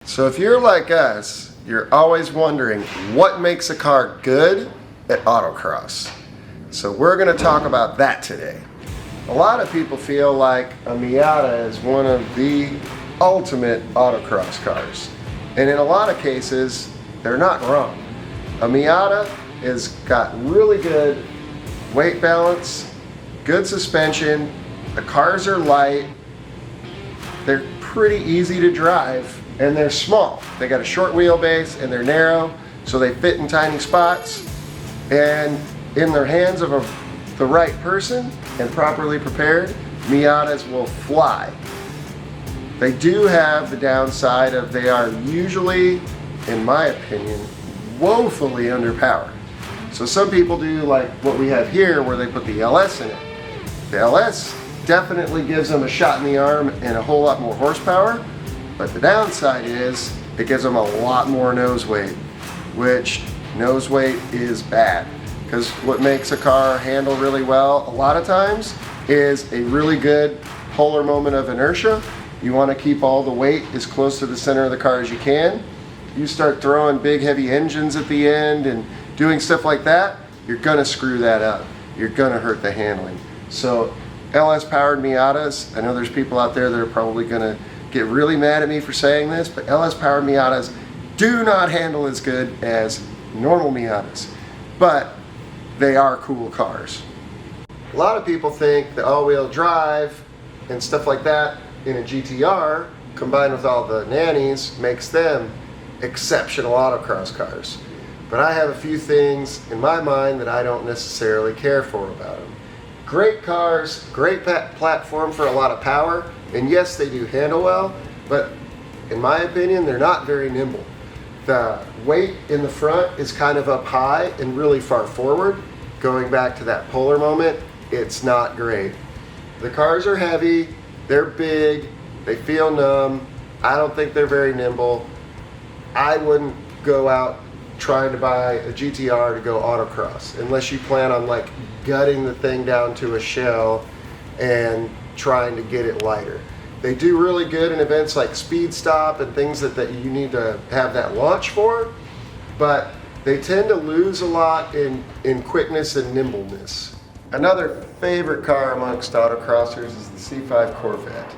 So if you're like us, you're always wondering what makes a car good at autocross. So we're going to talk about that today. A lot of people feel like a Miata is one of the ultimate autocross cars. And in a lot of cases, they're not wrong. A Miata has got really good weight balance, good suspension, the cars are light, they're pretty easy to drive, and they're small. They got a short wheelbase and they're narrow, so they fit in tiny spots. And in the hands of the right person and properly prepared, Miatas will fly. They do have the downside of they are usually, in my opinion, woefully underpowered. So some people do like what we have here where they put the LS in it. The LS definitely gives them a shot in the arm and a whole lot more horsepower, but the downside is it gives them a lot more nose weight, which nose weight is bad. Because what makes a car handle really well a lot of times is a really good polar moment of inertia. You want to keep all the weight as close to the center of the car as you can. You start throwing big heavy engines at the end and doing stuff like that, you're gonna screw that up. You're gonna hurt the handling. So LS powered Miatas, I know there's people out there that are probably gonna get really mad at me for saying this, but LS powered Miatas do not handle as good as normal Miatas, but they are cool cars. A lot of people think the all-wheel drive and stuff like that in a GTR combined with all the nannies makes them exceptional autocross cars. But I have a few things in my mind that I don't necessarily care for about them. Great cars, great platform for a lot of power, and yes, they do handle well, but in my opinion, they're not very nimble. The weight in the front is kind of up high and really far forward. Going back to that polar moment, it's not great. The cars are heavy, they're big, they feel numb. I don't think they're very nimble. I wouldn't go out trying to buy a GTR to go autocross unless you plan on like gutting the thing down to a shell and trying to get it lighter. They do really good in events like Speed Stop and things that you need to have that launch for, but they tend to lose a lot in quickness and nimbleness. Another favorite car amongst autocrossers is the C5 Corvette.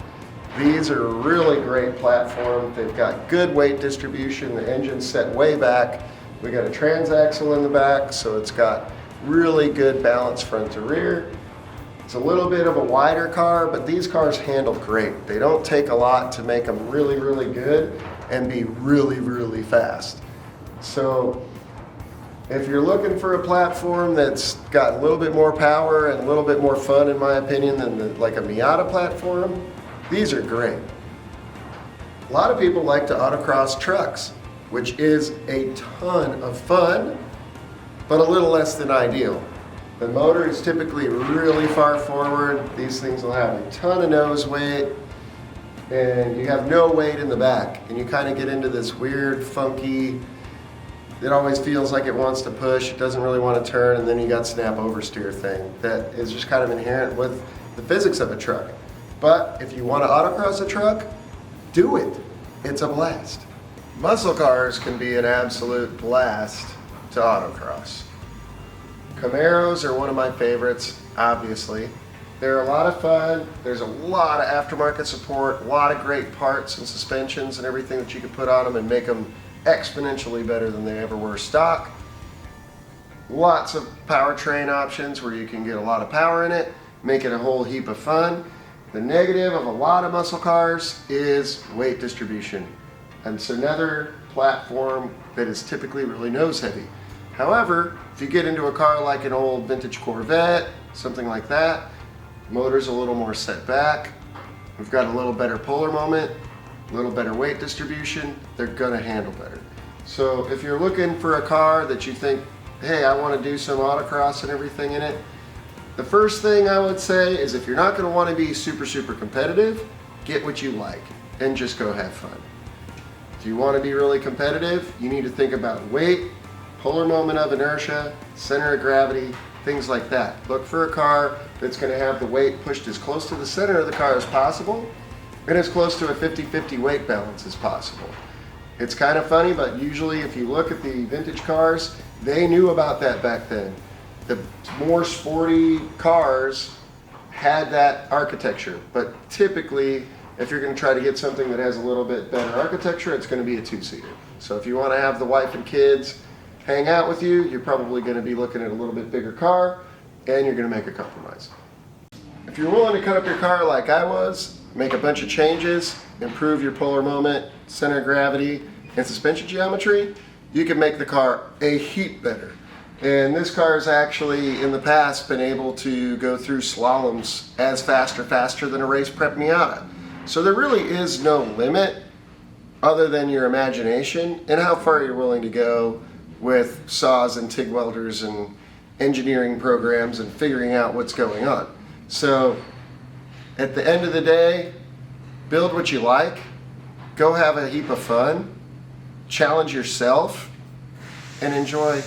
These are a really great platform. They've got good weight distribution. The engine's set way back. We got a transaxle in the back, so it's got really good balance front to rear. It's a little bit of a wider car, but these cars handle great. They don't take a lot to make them really, really good and be really, really fast. So if you're looking for a platform that's got a little bit more power and a little bit more fun, in my opinion, than like a Miata platform, these are great. A lot of people like to autocross trucks, which is a ton of fun, but a little less than ideal. The motor is typically really far forward. These things will have a ton of nose weight, and you have no weight in the back, and you kind of get into this weird, funky, it always feels like it wants to push, it doesn't really want to turn, and then you got snap oversteer thing that is just kind of inherent with the physics of a truck. But if you want to autocross a truck, do it. It's a blast. Muscle cars can be an absolute blast to autocross. Camaros are one of my favorites, obviously. They're a lot of fun. There's a lot of aftermarket support, a lot of great parts and suspensions and everything that you can put on them and make them exponentially better than they ever were stock. Lots of powertrain options where you can get a lot of power in it, make it a whole heap of fun. The negative of a lot of muscle cars is weight distribution. And it's another platform that is typically really nose heavy. However, if you get into a car like an old vintage Corvette, something like that, motor's a little more set back, we've got a little better polar moment, a little better weight distribution, they're gonna handle better. So if you're looking for a car that you think, hey, I wanna do some autocross and everything in it, the first thing I would say is if you're not gonna wanna be super, super competitive, get what you like and just go have fun. If you want to be really competitive, you need to think about weight, polar moment of inertia, center of gravity, things like that. Look for a car that's going to have the weight pushed as close to the center of the car as possible and as close to a 50-50 weight balance as possible. It's kind of funny, but usually if you look at the vintage cars, they knew about that back then. The more sporty cars had that architecture, but typically if you're going to try to get something that has a little bit better architecture, it's going to be a two-seater. So if you want to have the wife and kids hang out with you, you're probably going to be looking at a little bit bigger car, and you're going to make a compromise. If you're willing to cut up your car like I was, make a bunch of changes, improve your polar moment, center of gravity, and suspension geometry, you can make the car a heap better. And this car has actually, in the past, been able to go through slaloms as faster than a race prep Miata. So there really is no limit other than your imagination and how far you're willing to go with saws and TIG welders and engineering programs and figuring out what's going on. So at the end of the day, build what you like, go have a heap of fun, challenge yourself, and enjoy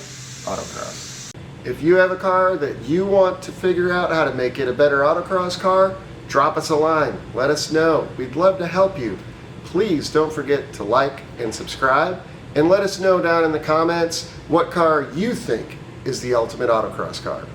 autocross. If you have a car that you want to figure out how to make it a better autocross car, drop us a line, let us know. We'd love to help you. Please don't forget to like and subscribe, and let us know down in the comments what car you think is the ultimate autocross car.